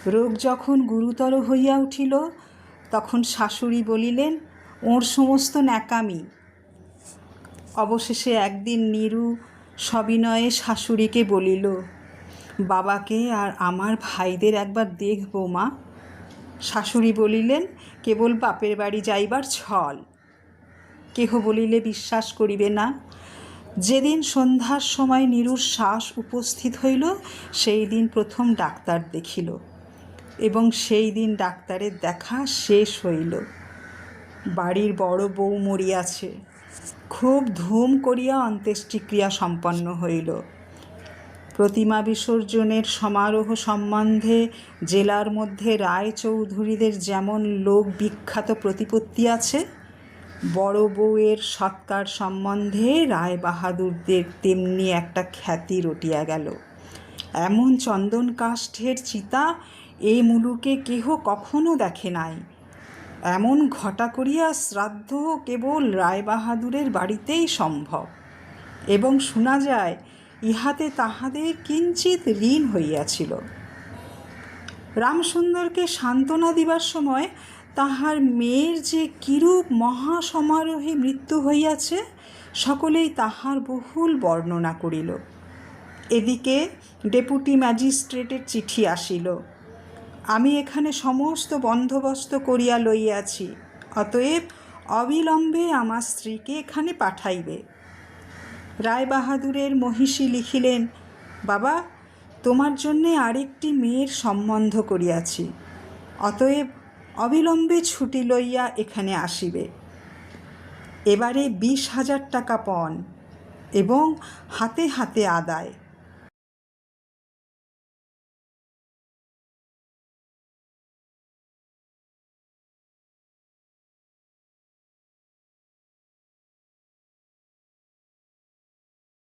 রোগ যখন গুরুতর হইয়া উঠিল তখন শাশুড়ি বলিলেন ওর সমস্ত ন্যাকামি। অবশেষে একদিন নীরু সবিনয়ে শাশুড়িকে বলিল, বাবাকে আর আমার ভাইদের একবার দেখব মা। শাশুড়ি বলিলেন, কেবল বাপের বাড়ি যাইবার ছল। কেহ বলিলে বিশ্বাস করিবে না। যেদিন সন্ধ্যার সময় নীরুর শ্বাস উপস্থিত হইল সেই দিন প্রথম ডাক্তার দেখিল এবং সেই দিন ডাক্তারের দেখা শেষ হইল। বাড়ির বড় বউ মরিয়াছে। খুব ধুম করিয়া অন্ত্যেষ্টিক্রিয়া সম্পন্ন হইল। প্রতিমা বিসর্জনের সমারোহ সম্বন্ধে জেলার মধ্যে রায়চৌধুরীদের যেমন লোক বিখ্যাত প্রতিপত্তি আছে, বড় বউয়ের সৎকার সম্বন্ধে রায়বাহাদুরদের তেমনি একটা খ্যাতি রটিয়া গেল। এমন চন্দন কাষ্ঠের চিতা এই মুলুকে কেহ কখনো দেখে নাই। এমন ঘটা করিয়া শ্রাদ্ধ কেবল রায়বাহাদুরের বাড়িতেই সম্ভব, এবং শোনা যায় ইহাতে তাহাদের কিঞ্চিত ঋণ হইয়াছিল। রামসুন্দরকে সান্ত্বনা দিবার সময় তাহার মেয়ের যে কিরূপ মহাসমারোহে মৃত্যু হইয়াছে সকলেই তাহার বহুল বর্ণনা করিল। এদিকে ডেপুটি ম্যাজিস্ট্রেটের চিঠি আসিল, আমি এখানে সমস্ত বন্দোবস্ত করিয়া লইয়াছি, অতএব অবিলম্বে আমার স্ত্রীকে এখানে পাঠাইবে। রায়বাহাদুরের মহিষী লিখিলেন, বাবা, তোমার জন্যে আরেকটি মেয়ের সম্বন্ধ করিয়াছি, অতএব অবিলম্বে ছুটি লইয়া এখানে আসিবে। এবারে 20,000 টাকা পণ এবং হাতে হাতে আদায়।